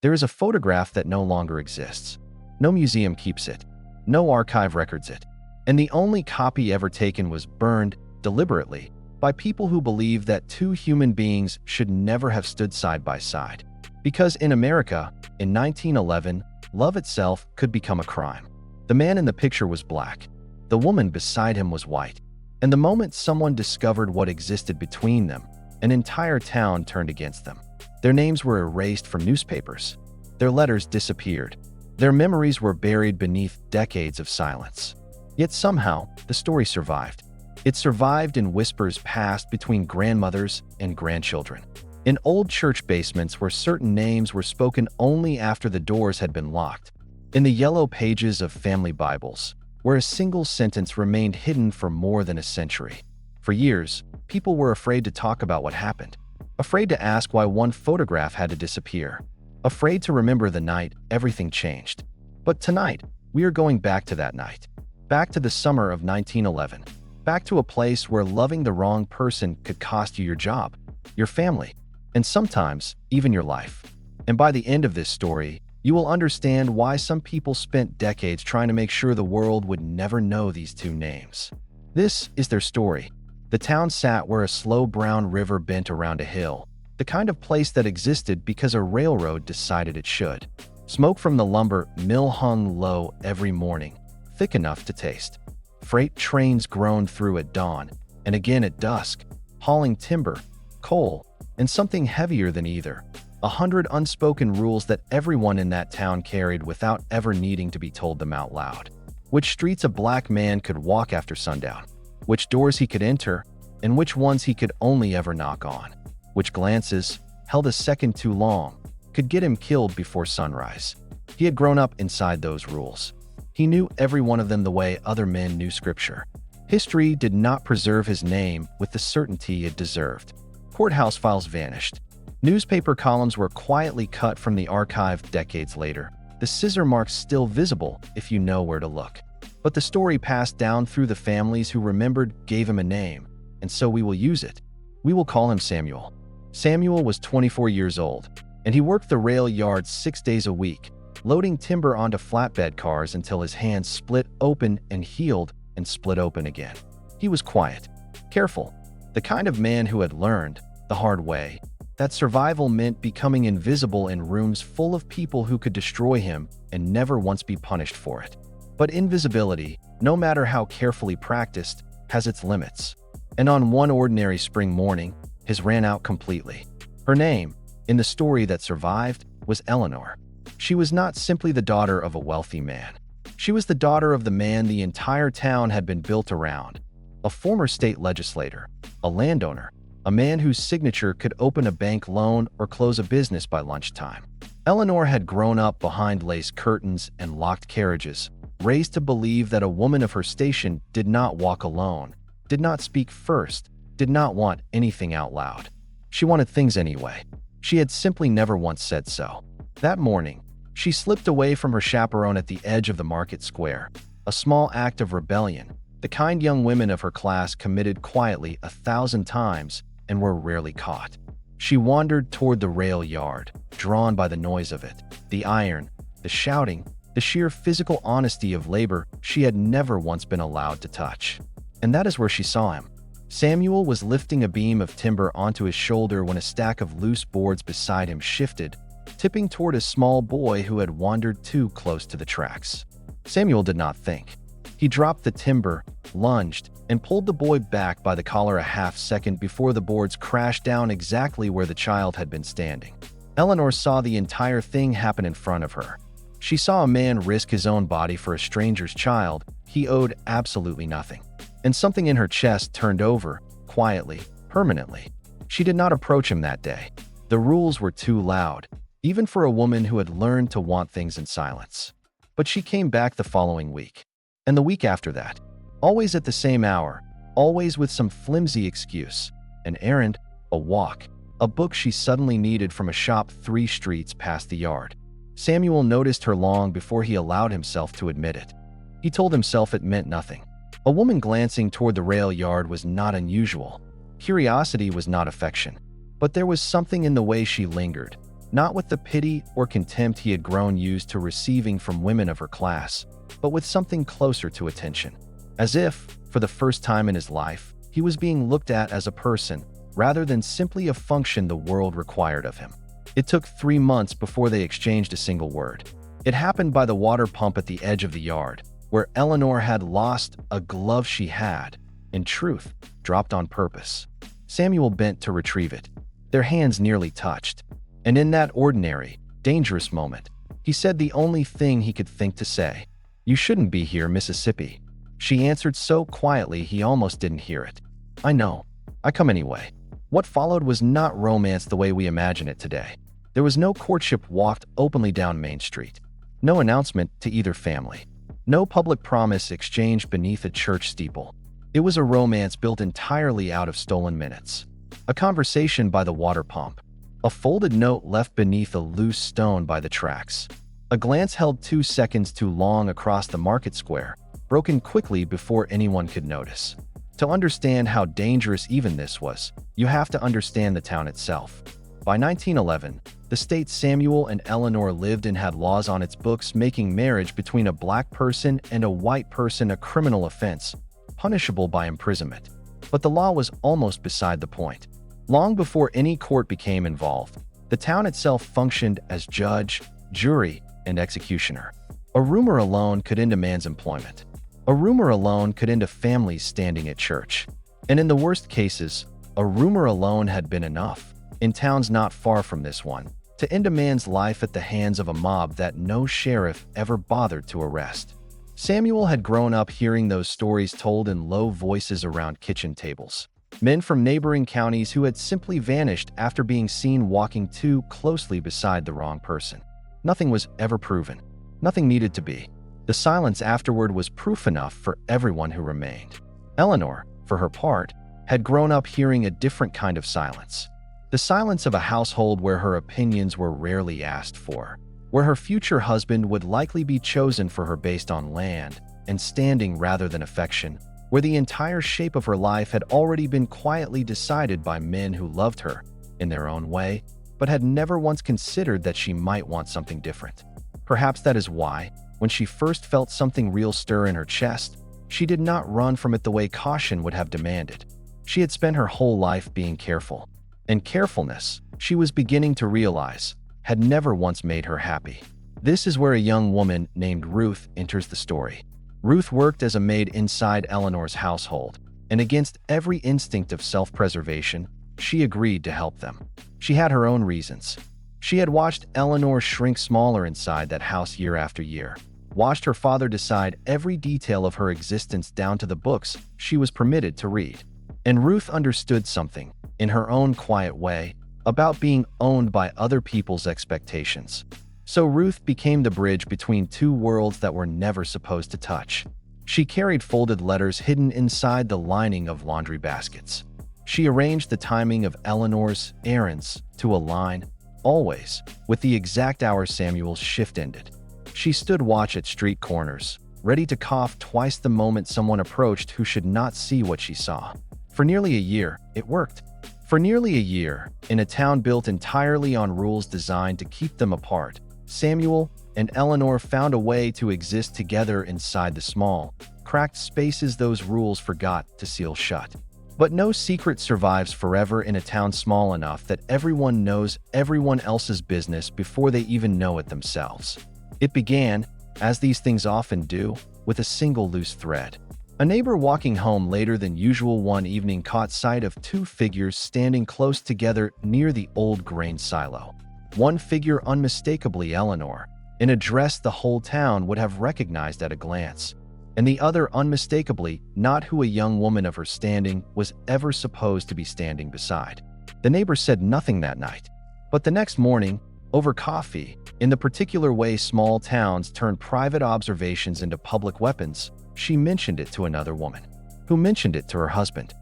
There is a photograph that no longer exists. No museum keeps it. No archive records it. And the only copy ever taken was burned, deliberately, by people who believe that two human beings should never have stood side by side. Because in America, in 1911, love itself could become a crime. The man in the picture was black. The woman beside him was white. And the moment someone discovered what existed between them, an entire town turned against them. Their names were erased from newspapers. Their letters disappeared. Their memories were buried beneath decades of silence. Yet somehow, the story survived. It survived in whispers passed between grandmothers and grandchildren. In old church basements where certain names were spoken only after the doors had been locked. In the yellow pages of family Bibles, where a single sentence remained hidden for more than a century. For years, people were afraid to talk about what happened. Afraid to ask why one photograph had to disappear. Afraid to remember the night everything changed. But tonight, we are going back to that night. Back to the summer of 1911. Back to a place where loving the wrong person could cost you your job, your family, and sometimes even your life. And by the end of this story, you will understand why some people spent decades trying to make sure the world would never know these two names. This is their story. The town sat where a slow brown river bent around a hill, the kind of place that existed because a railroad decided it should. Smoke from the lumber mill hung low every morning, thick enough to taste. Freight trains groaned through at dawn, and again at dusk, hauling timber, coal, and something heavier than either. 100 unspoken rules that everyone in that town carried without ever needing to be told them out loud. Which streets a black man could walk after sundown, which doors he could enter, and which ones he could only ever knock on. Which glances, held a second too long, could get him killed before sunrise. He had grown up inside those rules. He knew every one of them the way other men knew scripture. History did not preserve his name with the certainty it deserved. Courthouse files vanished. Newspaper columns were quietly cut from the archive decades later, the scissor marks still visible if you know where to look. But the story passed down through the families who remembered gave him a name, and so we will use it. We will call him Samuel. Samuel was 24 years old, and he worked the rail yard 6 days a week, loading timber onto flatbed cars until his hands split open and healed and split open again. He was quiet, careful, the kind of man who had learned, the hard way, that survival meant becoming invisible in rooms full of people who could destroy him and never once be punished for it. But invisibility, no matter how carefully practiced, has its limits. And on one ordinary spring morning, his ran out completely. Her name, in the story that survived, was Eleanor. She was not simply the daughter of a wealthy man. She was the daughter of the man the entire town had been built around, a former state legislator, a landowner, a man whose signature could open a bank loan or close a business by lunchtime. Eleanor had grown up behind lace curtains and locked carriages, raised to believe that a woman of her station did not walk alone, did not speak first, did not want anything out loud. She wanted things anyway. She had simply never once said so. That morning, she slipped away from her chaperone at the edge of the market square, a small act of rebellion, the kind young women of her class committed quietly 1,000 times and were rarely caught. She wandered toward the rail yard, drawn by the noise of it, the iron, the shouting, the sheer physical honesty of labor she had never once been allowed to touch. And that is where she saw him. Samuel was lifting a beam of timber onto his shoulder when a stack of loose boards beside him shifted, tipping toward a small boy who had wandered too close to the tracks. Samuel did not think. He dropped the timber, lunged, and pulled the boy back by the collar a half second before the boards crashed down exactly where the child had been standing. Eleanor saw the entire thing happen in front of her. She saw a man risk his own body for a stranger's child he owed absolutely nothing. And something in her chest turned over, quietly, permanently. She did not approach him that day. The rules were too loud, even for a woman who had learned to want things in silence. But she came back the following week. And the week after that. Always at the same hour, always with some flimsy excuse. An errand, a walk, a book she suddenly needed from a shop 3 streets past the yard. Samuel noticed her long before he allowed himself to admit it. He told himself it meant nothing. A woman glancing toward the rail yard was not unusual. Curiosity was not affection. But there was something in the way she lingered, not with the pity or contempt he had grown used to receiving from women of her class, but with something closer to attention. As if, for the first time in his life, he was being looked at as a person, rather than simply a function the world required of him. It took 3 months before they exchanged a single word. It happened by the water pump at the edge of the yard, where Eleanor had lost a glove she had, in truth, dropped on purpose. Samuel bent to retrieve it. Their hands nearly touched. And in that ordinary, dangerous moment, he said the only thing he could think to say. "You shouldn't be here, Mississippi." She answered so quietly he almost didn't hear it. "I know. I come anyway." What followed was not romance the way we imagine it today. There was no courtship walked openly down Main Street. No announcement to either family. No public promise exchanged beneath a church steeple. It was a romance built entirely out of stolen minutes. A conversation by the water pump. A folded note left beneath a loose stone by the tracks. A glance held 2 seconds too long across the market square, broken quickly before anyone could notice. To understand how dangerous even this was, you have to understand the town itself. By 1911, the state Samuel and Eleanor lived in had laws on its books making marriage between a black person and a white person a criminal offense, punishable by imprisonment. But the law was almost beside the point. Long before any court became involved, the town itself functioned as judge, jury, and executioner. A rumor alone could end a man's employment. A rumor alone could end a family's standing at church. And in the worst cases, a rumor alone had been enough, in towns not far from this one, to end a man's life at the hands of a mob that no sheriff ever bothered to arrest. Samuel had grown up hearing those stories told in low voices around kitchen tables. Men from neighboring counties who had simply vanished after being seen walking too closely beside the wrong person. Nothing was ever proven. Nothing needed to be. The silence afterward was proof enough for everyone who remained. Eleanor, for her part, had grown up hearing a different kind of silence. The silence of a household where her opinions were rarely asked for, where her future husband would likely be chosen for her based on land and standing rather than affection, where the entire shape of her life had already been quietly decided by men who loved her, in their own way, but had never once considered that she might want something different. Perhaps that is why, when she first felt something real stir in her chest, she did not run from it the way caution would have demanded. She had spent her whole life being careful, and carefulness, she was beginning to realize, had never once made her happy. This is where a young woman named Ruth enters the story. Ruth worked as a maid inside Eleanor's household, and against every instinct of self-preservation, she agreed to help them. She had her own reasons. She had watched Eleanor shrink smaller inside that house year after year, watched her father decide every detail of her existence down to the books she was permitted to read. And Ruth understood something, in her own quiet way, about being owned by other people's expectations. So Ruth became the bridge between two worlds that were never supposed to touch. She carried folded letters hidden inside the lining of laundry baskets. She arranged the timing of Eleanor's errands to align, always, with the exact hour Samuel's shift ended. She stood watch at street corners, ready to cough twice the moment someone approached who should not see what she saw. For nearly a year, it worked. For nearly a year, in a town built entirely on rules designed to keep them apart, Samuel and Eleanor found a way to exist together inside the small, cracked spaces those rules forgot to seal shut. But no secret survives forever in a town small enough that everyone knows everyone else's business before they even know it themselves. It began, as these things often do, with a single loose thread. A neighbor walking home later than usual one evening caught sight of two figures standing close together near the old grain silo. One figure unmistakably Eleanor, in a dress the whole town would have recognized at a glance, and the other unmistakably not who a young woman of her standing was ever supposed to be standing beside. The neighbor said nothing that night, but the next morning, over coffee, in the particular way small towns turn private observations into public weapons, she mentioned it to another woman, who mentioned it to her husband,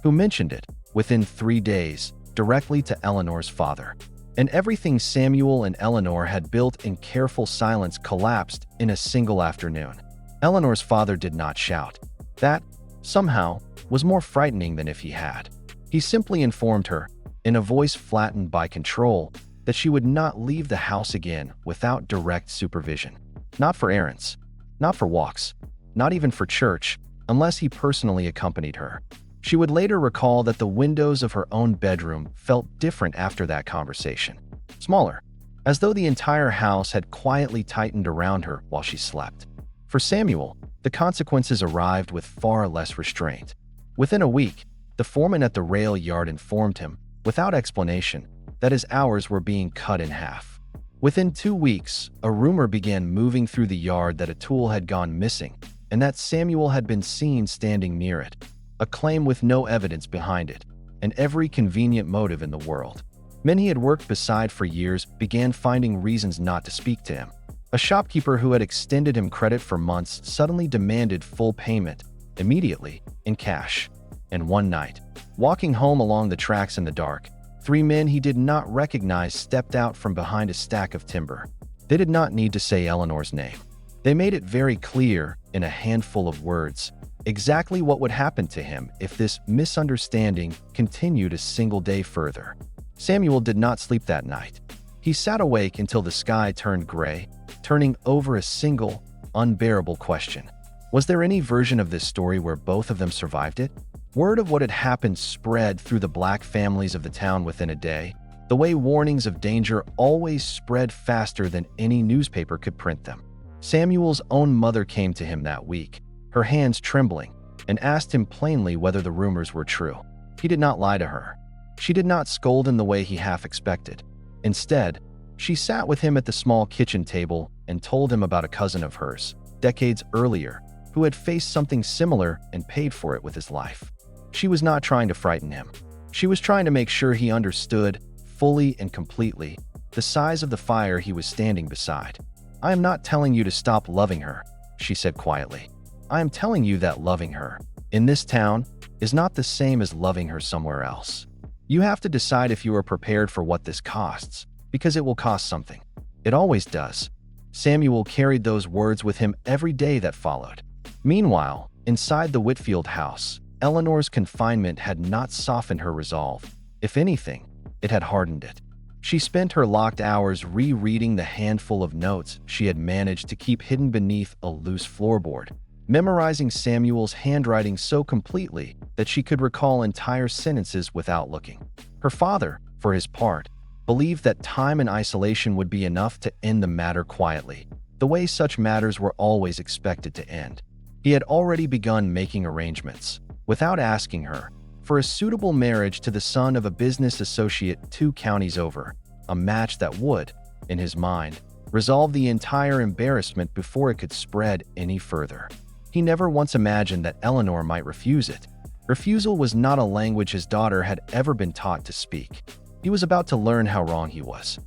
who mentioned it, within 3 days, directly to Eleanor's father. And everything Samuel and Eleanor had built in careful silence collapsed in a single afternoon. Eleanor's father did not shout. That, somehow, was more frightening than if he had. He simply informed her, in a voice flattened by control, that she would not leave the house again without direct supervision. Not for errands, not for walks, not even for church, unless he personally accompanied her. She would later recall that the windows of her own bedroom felt different after that conversation. Smaller, as though the entire house had quietly tightened around her while she slept. For Samuel, the consequences arrived with far less restraint. Within a week, the foreman at the rail yard informed him, without explanation, that his hours were being cut in half. Within 2 weeks, a rumor began moving through the yard that a tool had gone missing and that Samuel had been seen standing near it. A claim with no evidence behind it, and every convenient motive in the world. Men he had worked beside for years began finding reasons not to speak to him. A shopkeeper who had extended him credit for months suddenly demanded full payment, immediately, in cash. And one night, walking home along the tracks in the dark, 3 men he did not recognize stepped out from behind a stack of timber. They did not need to say Eleanor's name. They made it very clear, in a handful of words, exactly what would happen to him if this misunderstanding continued a single day further. Samuel did not sleep that night. He sat awake until the sky turned gray, turning over a single, unbearable question. Was there any version of this story where both of them survived it? Word of what had happened spread through the black families of the town within a day, the way warnings of danger always spread faster than any newspaper could print them. Samuel's own mother came to him that week, her hands trembling, and asked him plainly whether the rumors were true. He did not lie to her. She did not scold in the way he half expected. Instead, she sat with him at the small kitchen table and told him about a cousin of hers, decades earlier, who had faced something similar and paid for it with his life. She was not trying to frighten him. She was trying to make sure he understood, fully and completely, the size of the fire he was standing beside. "I am not telling you to stop loving her," she said quietly. "I am telling you that loving her, in this town, is not the same as loving her somewhere else. You have to decide if you are prepared for what this costs, because it will cost something. It always does." Samuel carried those words with him every day that followed. Meanwhile, inside the Whitfield house, Eleanor's confinement had not softened her resolve. If anything, it had hardened it. She spent her locked hours rereading the handful of notes she had managed to keep hidden beneath a loose floorboard, memorizing Samuel's handwriting so completely that she could recall entire sentences without looking. Her father, for his part, believed that time and isolation would be enough to end the matter quietly, the way such matters were always expected to end. He had already begun making arrangements, without asking her, for a suitable marriage to the son of a business associate 2 counties over, a match that would, in his mind, resolve the entire embarrassment before it could spread any further. He never once imagined that Eleanor might refuse it. Refusal was not a language his daughter had ever been taught to speak. He was about to learn how wrong he was.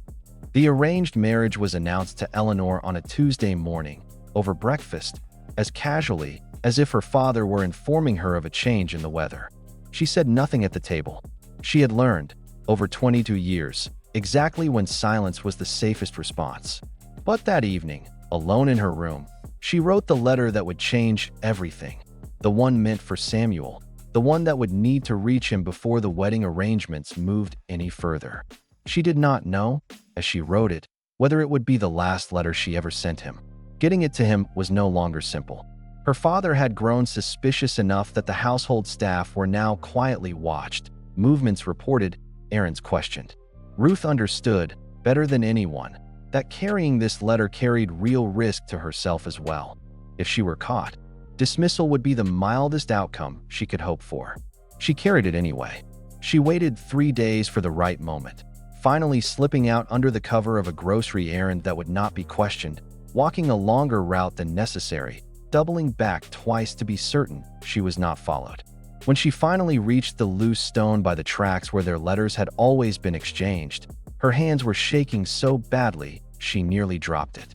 The arranged marriage was announced to Eleanor on a Tuesday morning, over breakfast, as casually as if her father were informing her of a change in the weather. She said nothing at the table. She had learned, over 22 years, exactly when silence was the safest response. But that evening, alone in her room, she wrote the letter that would change everything. The one meant for Samuel, the one that would need to reach him before the wedding arrangements moved any further. She did not know, as she wrote it, whether it would be the last letter she ever sent him. Getting it to him was no longer simple. Her father had grown suspicious enough that the household staff were now quietly watched, movements reported, errands questioned. Ruth understood, better than anyone, that carrying this letter carried real risk to herself as well. If she were caught, dismissal would be the mildest outcome she could hope for. She carried it anyway. She waited 3 days for the right moment, finally slipping out under the cover of a grocery errand that would not be questioned, walking a longer route than necessary, doubling back twice to be certain she was not followed. When she finally reached the loose stone by the tracks where their letters had always been exchanged, her hands were shaking so badly she nearly dropped it.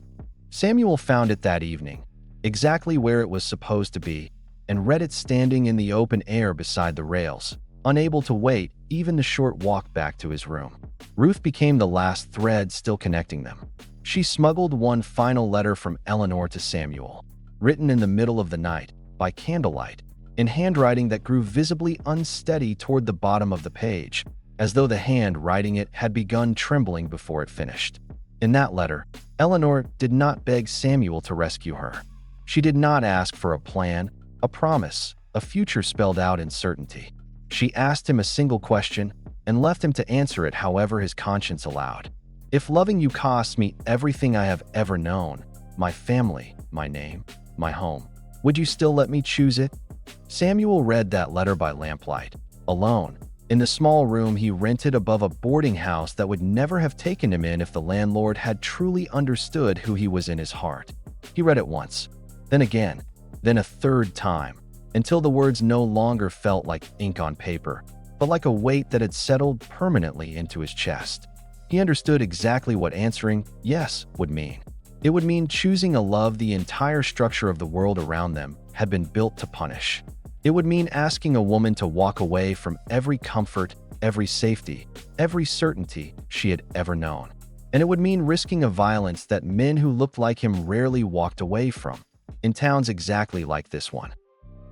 Samuel found it that evening, exactly where it was supposed to be, and read it standing in the open air beside the rails, unable to wait even the short walk back to his room. Ruth became the last thread still connecting them. She smuggled one final letter from Eleanor to Samuel, written in the middle of the night, by candlelight, in handwriting that grew visibly unsteady toward the bottom of the page. as though the hand writing it had begun trembling before it finished. In that letter, Eleanor did not beg Samuel to rescue her. She did not ask for a plan, a promise, a future spelled out in certainty. She asked him a single question and left him to answer it however his conscience allowed. If loving you costs me everything I have ever known, my family, my name, my home, would you still let me choose it? Samuel read that letter by lamplight, alone, in the small room he rented above a boarding house that would never have taken him in if the landlord had truly understood who he was in his heart. He read it once, then again, then a third time, until the words no longer felt like ink on paper, but like a weight that had settled permanently into his chest. He understood exactly what answering yes would mean. It would mean choosing a love the entire structure of the world around them had been built to punish. It would mean asking a woman to walk away from every comfort, every safety, every certainty she had ever known. And it would mean risking a violence that men who looked like him rarely walked away from, in towns exactly like this one.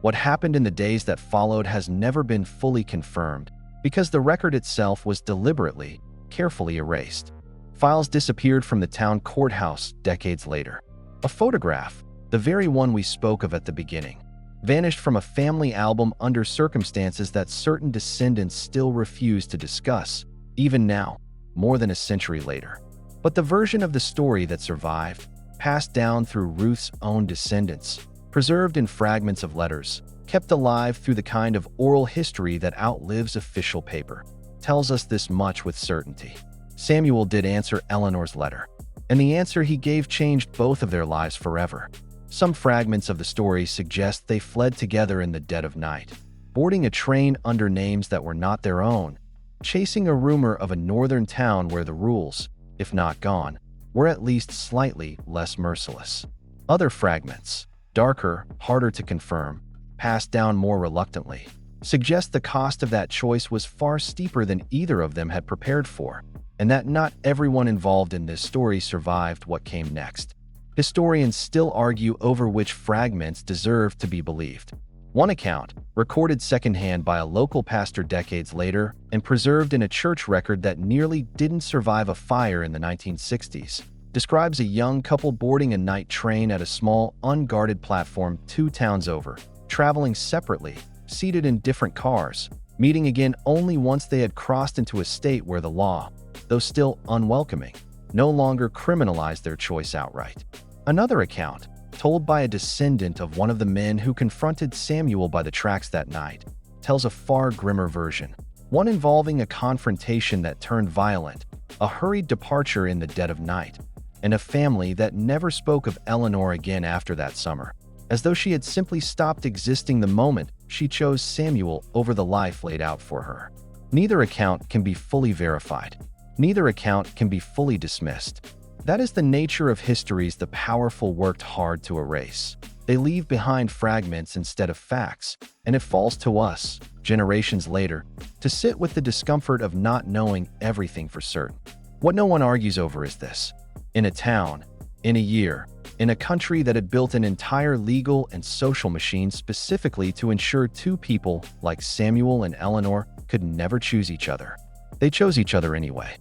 What happened in the days that followed has never been fully confirmed because the record itself was deliberately, carefully erased. Files disappeared from the town courthouse decades later. A photograph, the very one we spoke of at the beginning, vanished from a family album under circumstances that certain descendants still refuse to discuss, even now, more than a century later. But the version of the story that survived, passed down through Ruth's own descendants, preserved in fragments of letters, kept alive through the kind of oral history that outlives official paper, tells us this much with certainty. Samuel did answer Eleanor's letter, and the answer he gave changed both of their lives forever. Some fragments of the story suggest they fled together in the dead of night, boarding a train under names that were not their own, chasing a rumor of a northern town where the rules, if not gone, were at least slightly less merciless. Other fragments, darker, harder to confirm, passed down more reluctantly, suggest the cost of that choice was far steeper than either of them had prepared for, and that not everyone involved in this story survived what came next. Historians still argue over which fragments deserve to be believed. One account, recorded secondhand by a local pastor decades later and preserved in a church record that nearly didn't survive a fire in the 1960s, describes a young couple boarding a night train at a small, unguarded platform 2 towns over, traveling separately, seated in different cars, meeting again only once they had crossed into a state where the law, though still unwelcoming, no longer criminalized their choice outright. Another account, told by a descendant of one of the men who confronted Samuel by the tracks that night, tells a far grimmer version, one involving a confrontation that turned violent, a hurried departure in the dead of night, and a family that never spoke of Eleanor again after that summer, as though she had simply stopped existing the moment she chose Samuel over the life laid out for her. Neither account can be fully verified. Neither account can be fully dismissed. That is the nature of histories the powerful worked hard to erase. They leave behind fragments instead of facts, and it falls to us, generations later, to sit with the discomfort of not knowing everything for certain. What no one argues over is this. In a town, in a year, in a country that had built an entire legal and social machine specifically to ensure 2 people like Samuel and Eleanor could never choose each other, they chose each other anyway.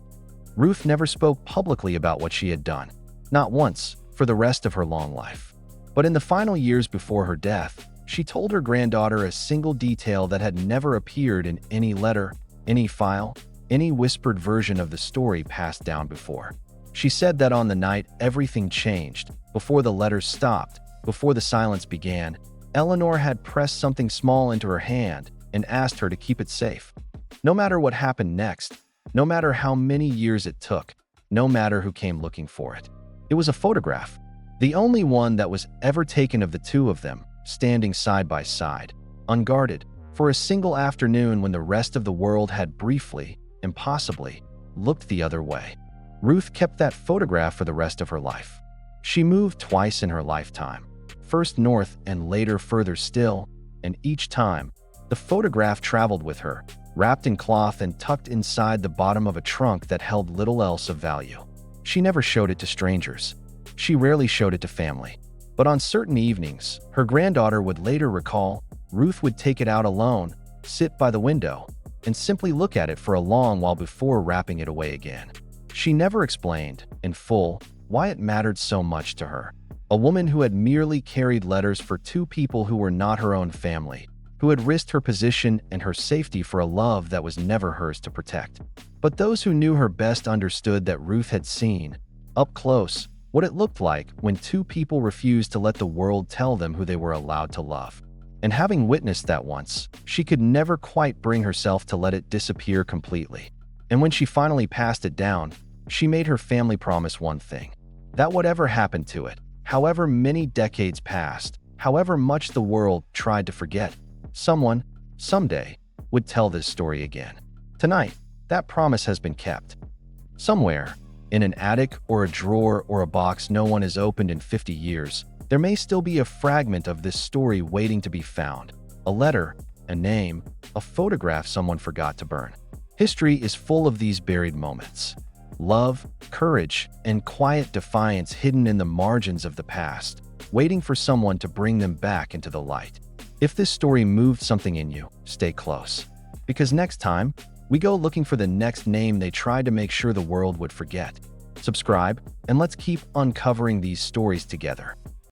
Ruth never spoke publicly about what she had done, not once, for the rest of her long life. But in the final years before her death, she told her granddaughter a single detail that had never appeared in any letter, any file, any whispered version of the story passed down before. She said that on the night everything changed, before the letters stopped, before the silence began, Eleanor had pressed something small into her hand and asked her to keep it safe. No matter what happened next, no matter how many years it took, no matter who came looking for it. It was a photograph, the only one that was ever taken of the 2 of them, standing side by side, unguarded, for a single afternoon when the rest of the world had briefly, impossibly, looked the other way. Ruth kept that photograph for the rest of her life. She moved twice in her lifetime, first north and later further still, and each time, the photograph traveled with her, wrapped in cloth and tucked inside the bottom of a trunk that held little else of value. She never showed it to strangers. She rarely showed it to family. But on certain evenings, her granddaughter would later recall, Ruth would take it out alone, sit by the window, and simply look at it for a long while before wrapping it away again. She never explained, in full, why it mattered so much to her. A woman who had merely carried letters for two people who were not her own family, who had risked her position and her safety for a love that was never hers to protect. But those who knew her best understood that Ruth had seen, up close, what it looked like when two people refused to let the world tell them who they were allowed to love. And having witnessed that once, she could never quite bring herself to let it disappear completely. And when she finally passed it down, she made her family promise one thing: that whatever happened to it, however many decades passed, however much the world tried to forget, someone, someday, would tell this story again. Tonight, that promise has been kept. Somewhere, in an attic or a drawer or a box no one has opened in 50 years, there may still be a fragment of this story waiting to be found. A letter, a name, a photograph someone forgot to burn. History is full of these buried moments. Love, courage, and quiet defiance hidden in the margins of the past, waiting for someone to bring them back into the light. If this story moved something in you, stay close. Because next time, we go looking for the next name they tried to make sure the world would forget. Subscribe, and let's keep uncovering these stories together.